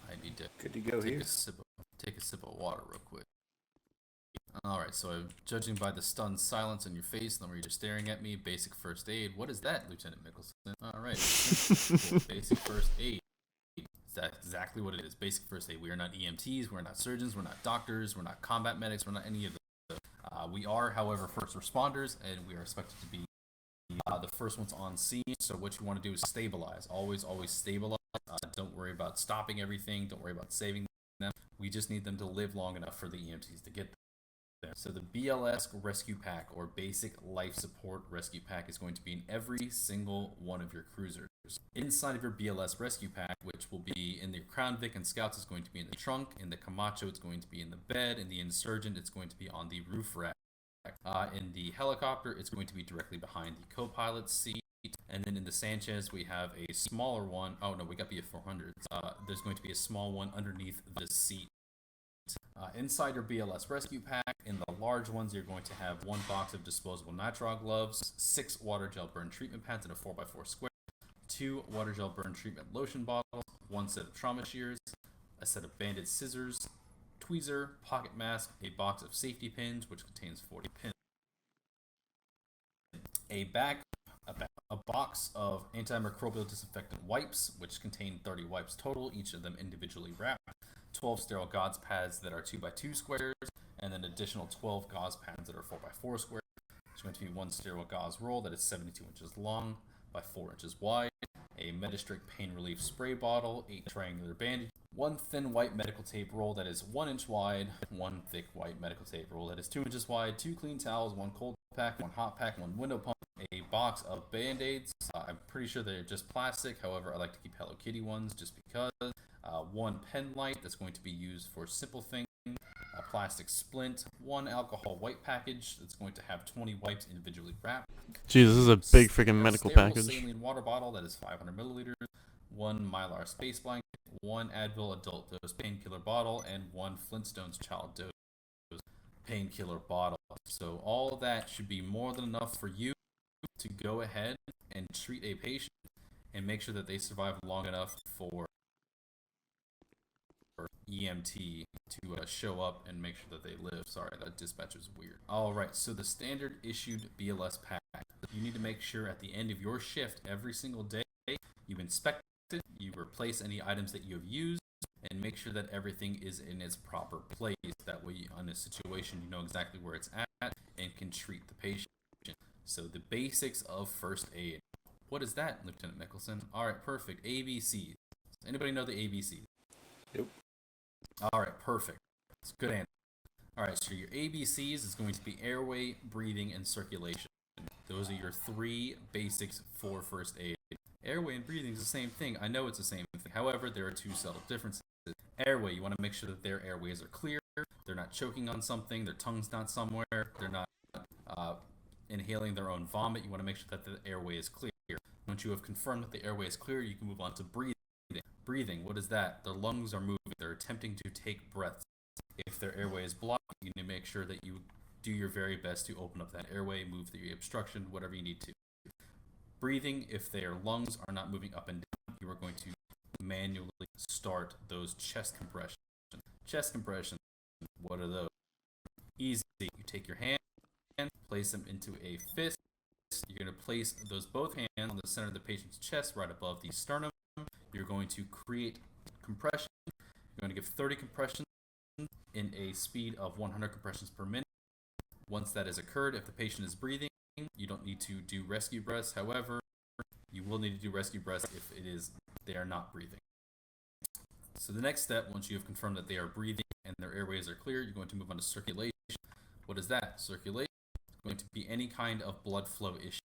[SPEAKER 5] I need to
[SPEAKER 4] Good to go
[SPEAKER 5] take
[SPEAKER 4] here.
[SPEAKER 5] take a sip of water real quick. All right, so judging by the stunned silence on your face, the way you're staring at me, basic first aid. What is that, Lieutenant Mickelson? All right, cool. Basic first aid. That's exactly what it is. Basic first aid. We are not EMTs. We're not surgeons. We're not doctors. We're not combat medics. We're not any of those. We are, however, first responders, and we are expected to be the first ones on scene. So what you want to do is stabilize. Always stabilize. Don't worry about stopping everything. Don't worry about saving them. We just need them to live long enough for the EMTs to get there. So the BLS Rescue Pack, or Basic Life Support Rescue Pack, is going to be in every single one of your cruisers. Inside of your BLS Rescue Pack, which will be in the Crown Vic and Scouts, is going to be in the trunk. In the Camacho, it's going to be in the bed. In the Insurgent, it's going to be on the roof rack. In the helicopter, it's going to be directly behind the co-pilot's seat. And then in the Sanchez, we have a smaller one. Oh no, we got BF-400s. There's going to be a small one underneath the seat. Inside your BLS Rescue Pack, in the large ones, you're going to have 1 box of disposable nitrile gloves, 6 water gel burn treatment pads in a 4x4 square, 2 water gel burn treatment lotion bottles, 1 set of trauma shears, a set of banded scissors, tweezer, pocket mask, a box of safety pins, which contains 40 pins, a box of antimicrobial disinfectant wipes, which contain 30 wipes total, each of them individually wrapped, 12 sterile gauze pads that are 2x2 squares, and then additional 12 gauze pads that are 4x4 squares. There's going to be 1 sterile gauze roll that is 72 inches long by 4 inches wide, a Medistrict pain relief spray bottle, 8 triangular bandages, 1 thin white medical tape roll that is 1 inch wide, 1 thick white medical tape roll that is 2 inches wide, 2 clean towels, 1 cold pack, 1 hot pack, 1 window pump, a box of band-aids. I'm pretty sure they're just plastic, however I like to keep Hello Kitty ones just because. 1 pen light that's going to be used for simple things, a plastic splint, 1 alcohol wipe package that's going to have 20 wipes individually wrapped.
[SPEAKER 1] Jesus, this is a big freaking medical package.
[SPEAKER 5] Saline water bottle that is 500 milliliters, 1 Mylar space blanket, 1 Advil adult dose painkiller bottle, and 1 Flintstones child dose painkiller bottle. So all of that should be more than enough for you to go ahead and treat a patient and make sure that they survive long enough for EMT to show up and make sure that they live. Sorry, that dispatch was weird. Alright, so the standard issued BLS pack. You need to make sure at the end of your shift every single day you inspect it, you replace any items that you have used, and make sure that everything is in its proper place. That way, on a situation, you know exactly where it's at and can treat the patient. So the basics of first aid. What is that, Lieutenant Mickelson? Alright, perfect. ABCs. Does anybody know the ABCs?
[SPEAKER 4] Nope.
[SPEAKER 5] Alright, perfect. It's a good answer. Alright, so your ABCs is going to be airway, breathing, and circulation. Those are your 3 basics for first aid. Airway and breathing is the same thing. I know it's the same thing. However, there are 2 subtle differences. Airway, you want to make sure that their airways are clear. They're not choking on something. Their tongue's not somewhere. They're not inhaling their own vomit. You want to make sure that the airway is clear. Once you have confirmed that the airway is clear, you can move on to breathing. Breathing, what is that? Their lungs are moving. They're attempting to take breaths. If their airway is blocked, you need to make sure that you do your very best to open up that airway, move the obstruction, whatever you need to. breathing. If their lungs are not moving up and down, you are going to manually start those chest compressions. Chest compressions, what are those? Easy. You take your hand, place them into a fist. You're going to place those both hands on the center of the patient's chest, right above the sternum. You're going to create compression. You're going to give 30 compressions in a speed of 100 compressions per minute. Once that has occurred, if the patient is breathing, you don't need to do rescue breaths. However, you will need to do rescue breaths if they are not breathing. So the next step, once you have confirmed that they are breathing and their airways are clear, you're going to move on to circulation. What is that? Circulation is going to be any kind of blood flow issue.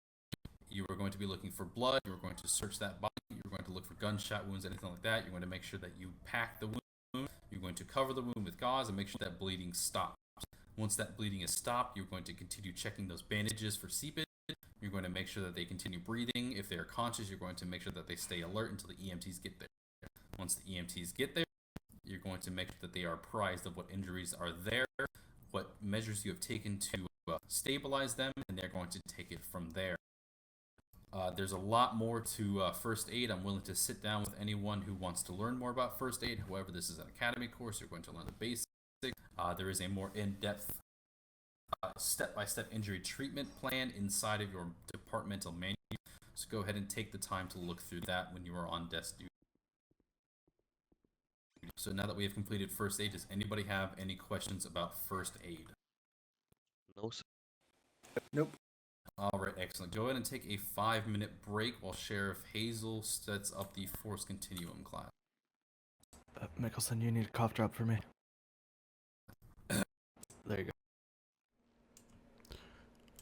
[SPEAKER 5] You are going to be looking for blood. You're going to search that body. You're going to look for gunshot wounds, anything like that. You're going to make sure that you pack the wound. You're going to cover the wound with gauze and make sure that bleeding stops. Once that bleeding is stopped, you're going to continue checking those bandages for seepage. You're going to make sure that they continue breathing. If they are conscious, you're going to make sure that they stay alert until the EMTs get there. Once the EMTs get there, you're going to make sure that they are apprised of what injuries are there, what measures you have taken to stabilize them, and they're going to take it from there. There's a lot more to first aid. I'm willing to sit down with anyone who wants to learn more about first aid. However, this is an academy course. You're going to learn the basics. There is a more in-depth step-by-step injury treatment plan inside of your departmental manual. So go ahead and take the time to look through that when you are on desk duty. So now that we have completed first aid, does anybody have any questions about first aid?
[SPEAKER 3] No, sir.
[SPEAKER 4] Nope.
[SPEAKER 5] All right, excellent. Go ahead and take a 5-minute break while Sheriff Hazel sets up the force continuum class.
[SPEAKER 6] Mickelson, you need a cough drop for me. There you go.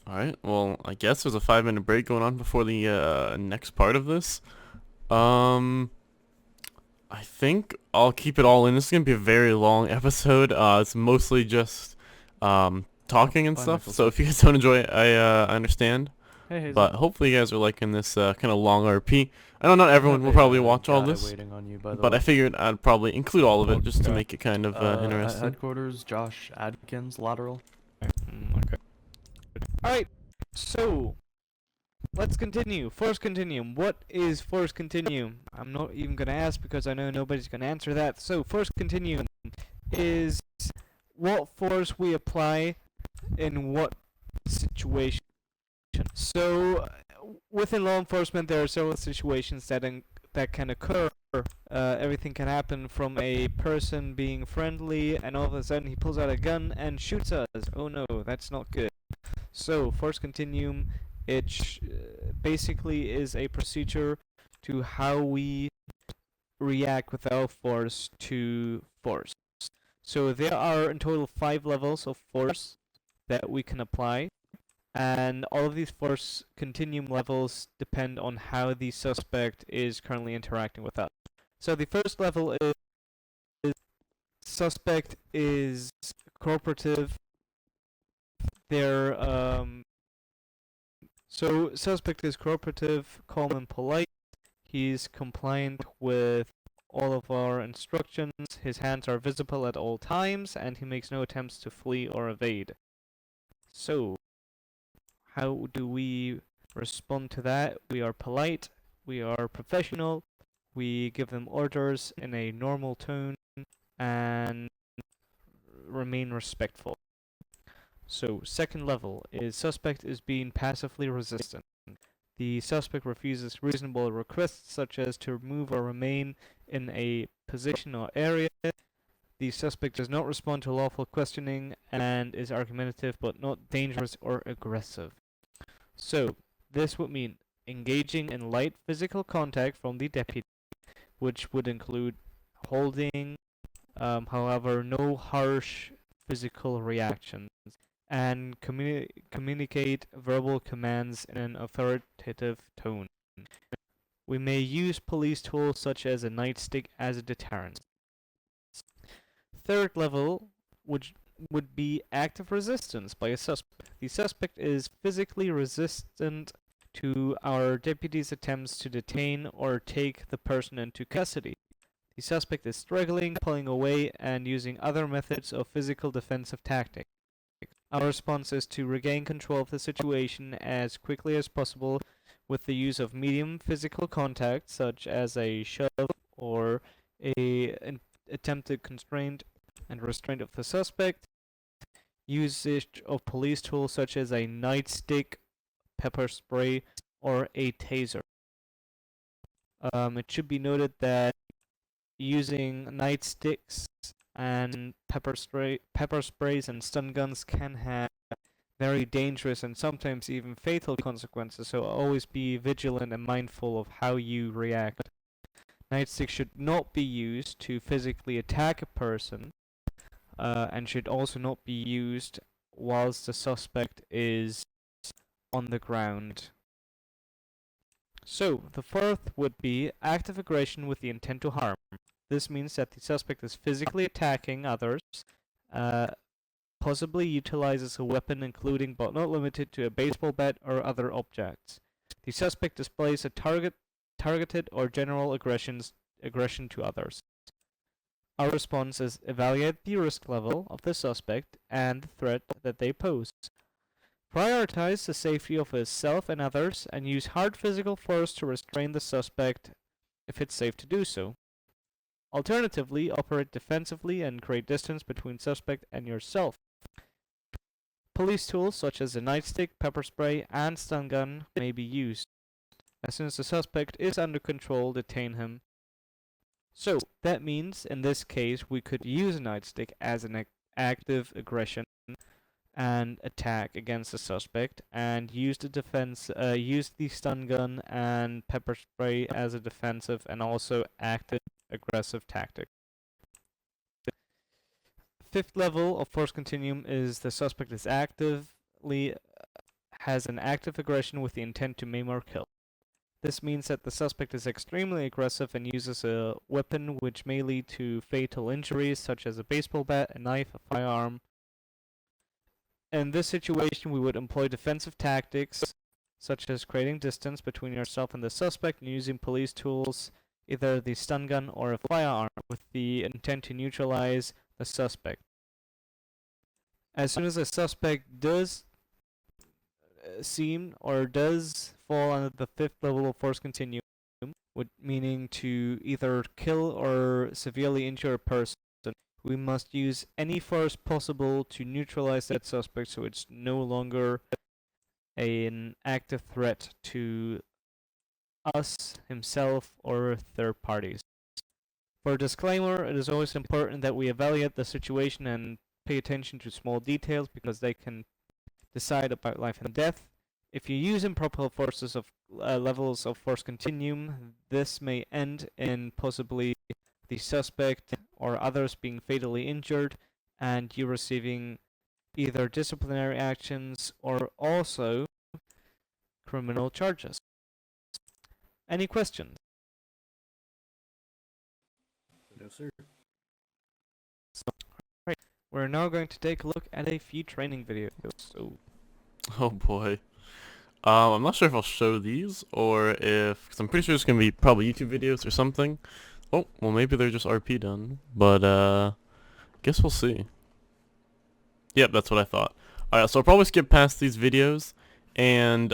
[SPEAKER 1] Alright, well, I guess there's a 5-minute break going on before the next part of this. I think I'll keep it all in. This is going to be a very long episode. It's mostly just talking and
[SPEAKER 6] Bye,
[SPEAKER 1] stuff,
[SPEAKER 6] Michael.
[SPEAKER 1] so if you guys don't enjoy it, I understand.
[SPEAKER 6] Hey, Hazel.
[SPEAKER 1] But hopefully you guys are liking this kind of long RP. I know not everyone will probably watch all this,
[SPEAKER 6] Waiting on you, by the
[SPEAKER 1] but
[SPEAKER 6] way.
[SPEAKER 1] I figured I'd probably include all of it just to make it kind of
[SPEAKER 6] At
[SPEAKER 1] interesting.
[SPEAKER 6] headquarters, Josh Adkins, lateral.
[SPEAKER 2] Okay. Alright, so let's continue. Force continuum. What is force continuum? I'm not even going to ask because I know nobody's going to answer that. So force continuum is what force we apply in what situation. So within law enforcement there are several situations that can occur. Everything can happen from a person being friendly and all of a sudden he pulls out a gun and shoots us. Oh no, that's not good. So force continuum, it basically is a procedure to how we react without force to force. So there are in total 5 levels of force that we can apply, and all of these force continuum levels depend on how the suspect is currently interacting with us. So the first level is suspect is cooperative. So suspect is cooperative, calm and polite. He's compliant with all of our instructions. His hands are visible at all times, and he makes no attempts to flee or evade. So, how do we respond to that? We are polite, we are professional, we give them orders in a normal tone, and remain respectful. So, second level is suspect is being passively resistant. The suspect refuses reasonable requests such as to move or remain in a position or area. The suspect does not respond to lawful questioning and is argumentative but not dangerous or aggressive. So, this would mean engaging in light physical contact from the deputy, which would include holding, however, no harsh physical reactions, and communicate verbal commands in an authoritative tone. We may use police tools such as a nightstick as a deterrent. Third level would be active resistance by a suspect. The suspect is physically resistant to our deputy's attempts to detain or take the person into custody. The suspect is struggling, pulling away, and using other methods of physical defensive tactics. Our response is to regain control of the situation as quickly as possible with the use of medium physical contact, such as a shove or an attempted constraint and restraint of the suspect. Usage of police tools such as a nightstick, pepper spray, or a taser. It should be noted that using nightsticks and pepper sprays and stun guns can have very dangerous and sometimes even fatal consequences, so always be vigilant and mindful of how you react. Nightsticks should not be used to physically attack a person, and should also not be used whilst the suspect is on the ground. So, the fourth would be active aggression with the intent to harm. This means that the suspect is physically attacking others, possibly utilizes a weapon including but not limited to a baseball bat or other objects. The suspect displays a targeted or general aggression to others. Our response is evaluate the risk level of the suspect and the threat that they pose. Prioritize the safety of yourself and others, and use hard physical force to restrain the suspect if it's safe to do so. Alternatively, operate defensively and create distance between suspect and yourself. Police tools such as a nightstick, pepper spray, and stun gun may be used. As soon as the suspect is under control, detain him. So, that means, in this case, we could use a nightstick as an active aggression and attack against the suspect, and use the stun gun and pepper spray as a defensive and also active aggressive tactic. Fifth level of force continuum is the suspect has an active aggression with the intent to maim or kill. This means that the suspect is extremely aggressive and uses a weapon which may lead to fatal injuries, such as a baseball bat, a knife, a firearm. In this situation, we would employ defensive tactics, such as creating distance between yourself and the suspect and using police tools, either the stun gun or a firearm, with the intent to neutralize the suspect. As soon as a suspect does fall under the fifth level of force continuum, meaning to either kill or severely injure a person, we must use any force possible to neutralize that suspect so it's no longer an active threat to us, himself, or third parties. For a disclaimer, it is always important that we evaluate the situation and pay attention to small details because they can decide about life and death. If you use improper forces of levels of force continuum, this may end in possibly the suspect or others being fatally injured and you receiving either disciplinary actions or also criminal charges. Any questions?
[SPEAKER 4] No, sir.
[SPEAKER 2] Right. We're now going to take a look at a few training videos. So,
[SPEAKER 1] Oh boy. I'm not sure if I'll show these or if, because I'm pretty sure it's gonna be probably YouTube videos or something. Oh, well maybe they're just RP done, but guess we'll see. Yep, that's what I thought. Alright, so I'll probably skip past these videos and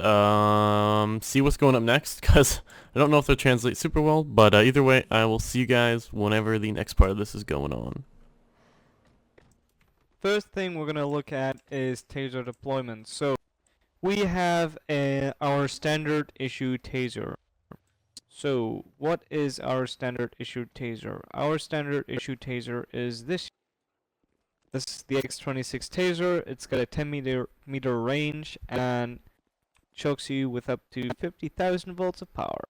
[SPEAKER 1] see what's going up next, because I don't know if they'll translate super well, but either way, I will see you guys whenever the next part of this is going on.
[SPEAKER 2] first thing we're going to look at is taser deployment. So, we have our standard issue taser. So, what is our standard issue taser? Our standard issue taser is this. This is the X26 taser. It's got a 10 meter range and chokes you with up to 50,000 volts of power.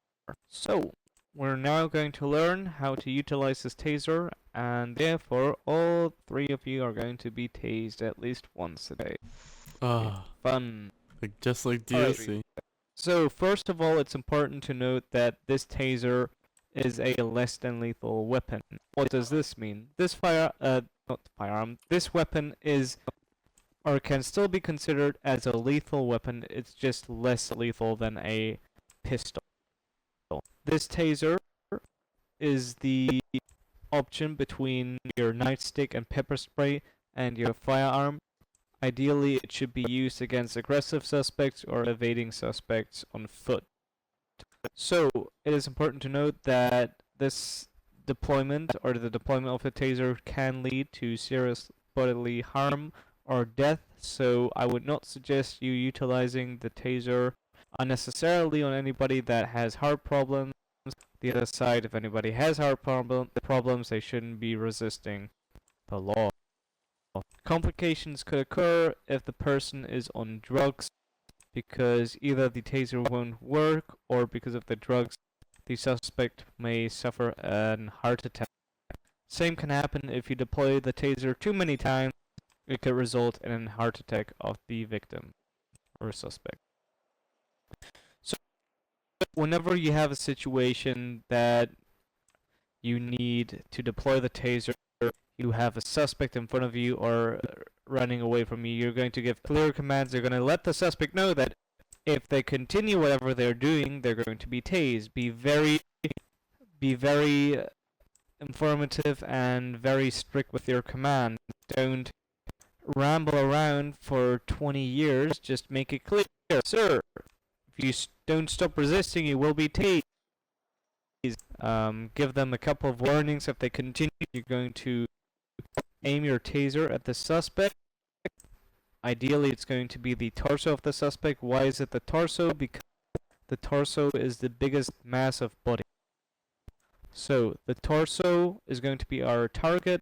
[SPEAKER 2] So, we're now going to learn how to utilize this taser, and therefore all three of you are going to be tased at least once a day. Fun.
[SPEAKER 1] Like just like
[SPEAKER 2] Alright.
[SPEAKER 1] DOC.
[SPEAKER 2] So, first of all, it's important to note that this taser is a less than lethal weapon. What does this mean? This this weapon is, or can still be considered as a lethal weapon, it's just less lethal than a pistol. This taser is the option between your nightstick and pepper spray and your firearm. Ideally, it should be used against aggressive suspects or evading suspects on foot. So, it is important to note that this deployment or the deployment of a taser can lead to serious bodily harm or death, so I would not suggest you utilizing the taser unnecessarily on anybody that has heart problems. The other side, if anybody has heart problems, they shouldn't be resisting the law. Complications could occur if the person is on drugs, because either the taser won't work or because of the drugs, the suspect may suffer an heart attack. Same can happen if you deploy the taser too many times. It could result in a heart attack of the victim or suspect. So, whenever you have a situation that you need to deploy the taser, you have a suspect in front of you or running away from you, you're going to give clear commands. You're going to let the suspect know that if they continue whatever they're doing, they're going to be tased. Be very informative and very strict with your commands. Don't ramble around for 20 years. Just make it clear, sir. If you don't stop resisting, you will be tased. Give them a couple of warnings. If they continue, you're going to aim your taser at the suspect. Ideally, it's going to be the torso of the suspect. Why is it the torso? Because the torso is the biggest mass of body. So the torso is going to be our target,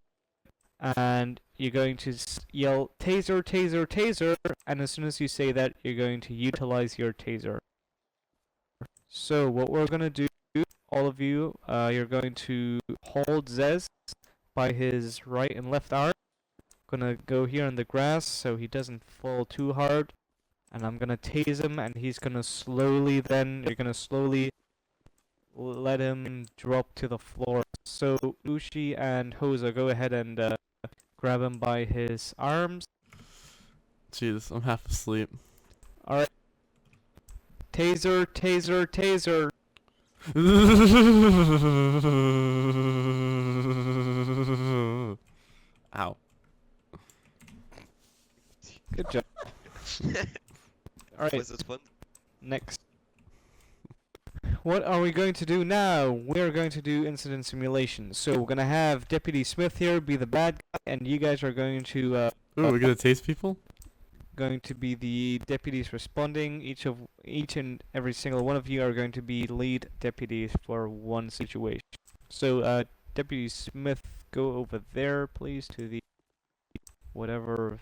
[SPEAKER 2] and you're going to yell taser, taser, taser, and as soon as you say that, you're going to utilize your taser. So what we're going to do, all of you, you're going to hold Zez by his right and left arm. Gonna go here in the grass so he doesn't fall too hard, and I'm gonna tase him, and he's gonna slowly you're gonna slowly let him drop to the floor. So Ushi and Hosa, go ahead and grab him by his arms.
[SPEAKER 1] Jesus, I'm half asleep.
[SPEAKER 2] Alright. Taser, taser, taser.
[SPEAKER 1] Ow.
[SPEAKER 2] Good job. Alright,
[SPEAKER 3] Was this fun?
[SPEAKER 2] next. What are we going to do now? We're going to do incident simulation. So we're gonna have Deputy Smith here be the bad guy, and you guys are going to
[SPEAKER 1] Ooh, we're gonna taste people?
[SPEAKER 2] going to be the deputies responding. Each and every single one of you are going to be lead deputies for one situation. So Deputy Smith, go over there please to the whatever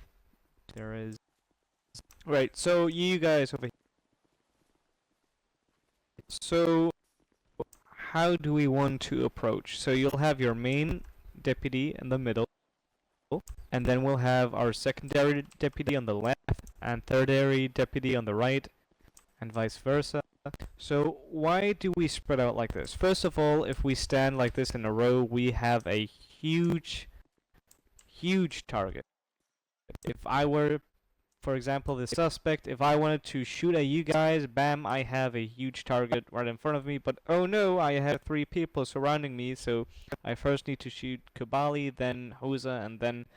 [SPEAKER 2] there is. Right, so you guys over here. So how do we want to approach? So you'll have your main deputy in the middle, and then we'll have our secondary deputy on the left and tertiary deputy on the right, and vice versa. So why do we spread out like this? First of all, if we stand like this in a row, we have a huge target. If I were, for example, the suspect, if I wanted to shoot at you guys, bam, I have a huge target right in front of me, but oh no, I have 3 people surrounding me, so I first need to shoot Kabali, then Hosa, and then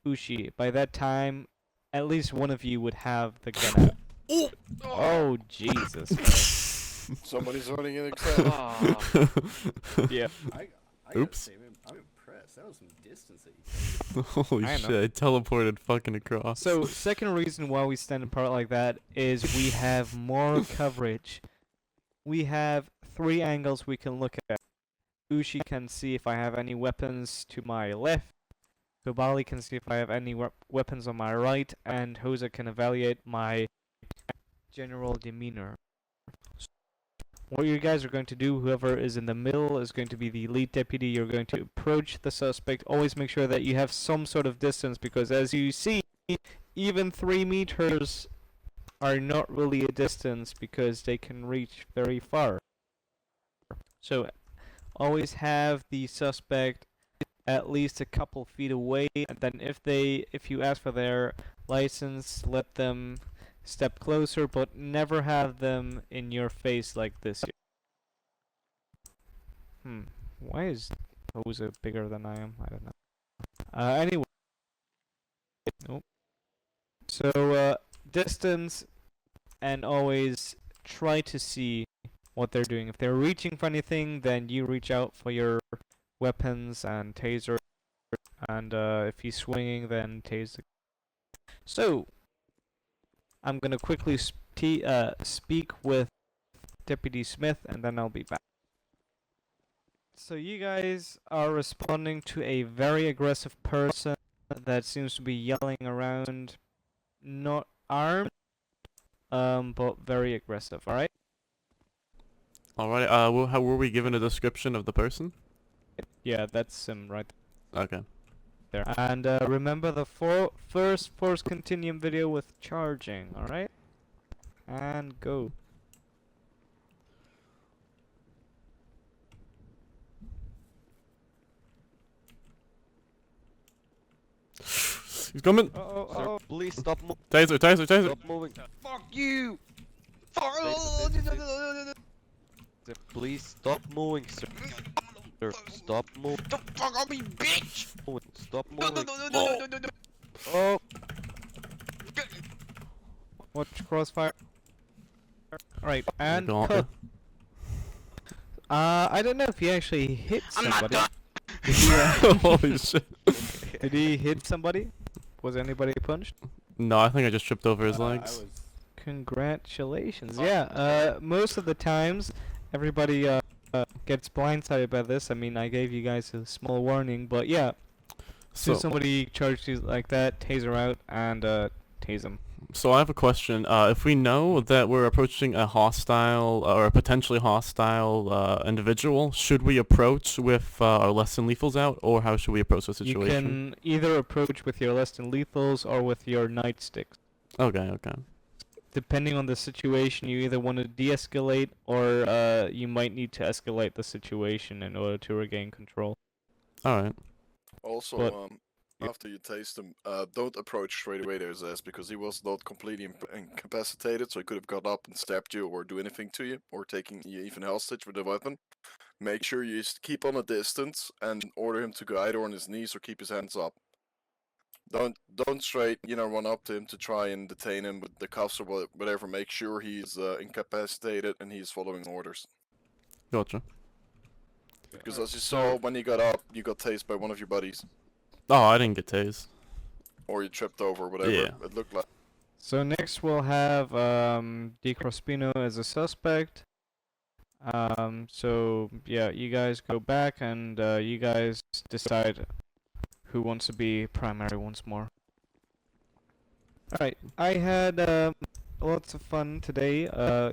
[SPEAKER 2] Ushi. By that time, at least one of you would have the gun out. Oh, Jesus.
[SPEAKER 7] Somebody's running in excited.
[SPEAKER 2] Yeah.
[SPEAKER 4] I
[SPEAKER 1] Oops.
[SPEAKER 4] Say, man, I'm impressed. That was some distance that you took.
[SPEAKER 1] Holy
[SPEAKER 2] I know.
[SPEAKER 1] shit, I teleported fucking across.
[SPEAKER 2] So, second reason why we stand apart like that is we have more coverage. We have 3 angles we can look at. Ushi can see if I have any weapons to my left. Kobali can see if I have any weapons on my right, and Hosa can evaluate my general demeanor. What you guys are going to do, whoever is in the middle is going to be the lead deputy. You're going to approach the suspect. Always make sure that you have some sort of distance, because as you see, even 3 meters are not really a distance because they can reach very far. So always have the suspect at least a couple feet away, and then if you ask for their license, let them step closer, but never have them in your face like this here. Why is Oza bigger than I am? I don't know. Anyway. Nope. So, distance, and always try to see what they're doing. If they're reaching for anything, then you reach out for your weapons and taser. And if he's swinging, then taser. So, I'm gonna quickly speak with Deputy Smith, and then I'll be back. So you guys are responding to a very aggressive person that seems to be yelling around, not armed, but very aggressive. All right.
[SPEAKER 1] Alright, how were we given a description of the person?
[SPEAKER 2] Yeah, that's him right
[SPEAKER 1] Okay.
[SPEAKER 2] there. And remember the first force continuum video with charging. All right. And go.
[SPEAKER 1] He's coming!
[SPEAKER 2] Oh.
[SPEAKER 3] Please stop moving.
[SPEAKER 1] Taser, taser, taser!
[SPEAKER 3] Stop moving. Fuck you! Sir, please stop moving, sir. Sir, stop moving. The fuck on me, bitch! Stop moving.
[SPEAKER 2] Oh. Watch crossfire. Alright, and
[SPEAKER 1] Go on.
[SPEAKER 2] cut. I don't know if he actually hit somebody.
[SPEAKER 1] Holy shit.
[SPEAKER 2] Did he hit somebody? Was anybody punched?
[SPEAKER 1] No, I think I just tripped over his legs.
[SPEAKER 2] Congratulations. Yeah, most of the times, everybody gets blindsided by this. I mean, I gave you guys a small warning, but yeah. So somebody charged you like that, taser out, and tase them.
[SPEAKER 1] So I have a question. If we know that we're approaching a hostile or a potentially hostile individual, should we approach with our less than lethals out, or how should we approach the situation?
[SPEAKER 2] You can either approach with your less than lethals or with your nightsticks.
[SPEAKER 1] Okay, okay.
[SPEAKER 2] Depending on the situation, you either want to de-escalate or you might need to escalate the situation in order to regain control.
[SPEAKER 1] Alright.
[SPEAKER 7] Also,
[SPEAKER 2] But-
[SPEAKER 7] after you taste him, don't approach straight away to his ass because he was not completely incapacitated, so he could have got up and stabbed you or do anything to you, or taking you even hostage with a weapon. Make sure you keep on a distance and order him to go either on his knees or keep his hands up. Don't straight, run up to him to try and detain him with the cuffs or whatever. Make sure he's incapacitated and he's following orders.
[SPEAKER 1] Gotcha.
[SPEAKER 7] Because as you saw, when he got up, you got tased by one of your buddies.
[SPEAKER 1] Oh, I didn't get tased.
[SPEAKER 7] Or you tripped over, whatever
[SPEAKER 1] Yeah.
[SPEAKER 7] it looked like.
[SPEAKER 2] So next we'll have Di Crospino as a suspect. So yeah, you guys go back and you guys decide who wants to be primary once more. Alright, I had lots of fun today.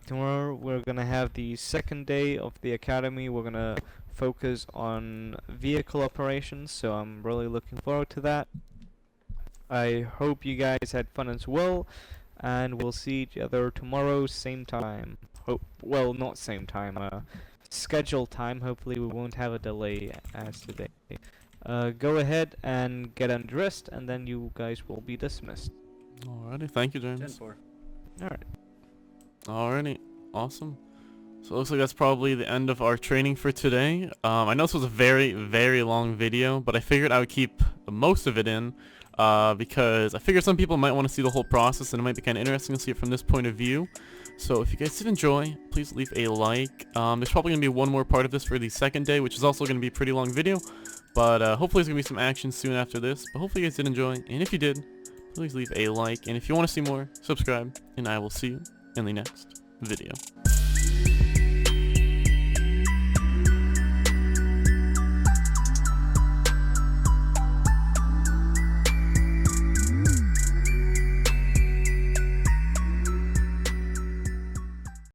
[SPEAKER 2] Tomorrow we're gonna have the second day of the academy. We're gonna focus on vehicle operations, so I'm really looking forward to that. I hope you guys had fun as well, and we'll see each other tomorrow, same time. Well, not same time, scheduled time. Hopefully we won't have a delay as today. Go ahead and get undressed, and then you guys will be dismissed.
[SPEAKER 1] Alrighty, thank you, James.
[SPEAKER 4] 10-4.
[SPEAKER 2] Alright.
[SPEAKER 1] Alrighty, awesome. So it looks like that's probably the end of our training for today. I know this was a very, very long video, but I figured I would keep most of it in because I figured some people might want to see the whole process and it might be kind of interesting to see it from this point of view. So if you guys did enjoy, please leave a like. There's probably going to be one more part of this for the second day, which is also going to be a pretty long video. But hopefully there's going to be some action soon after this. But hopefully you guys did enjoy, and if you did, please leave a like. And if you want to see more, subscribe, and I will see you in the next video.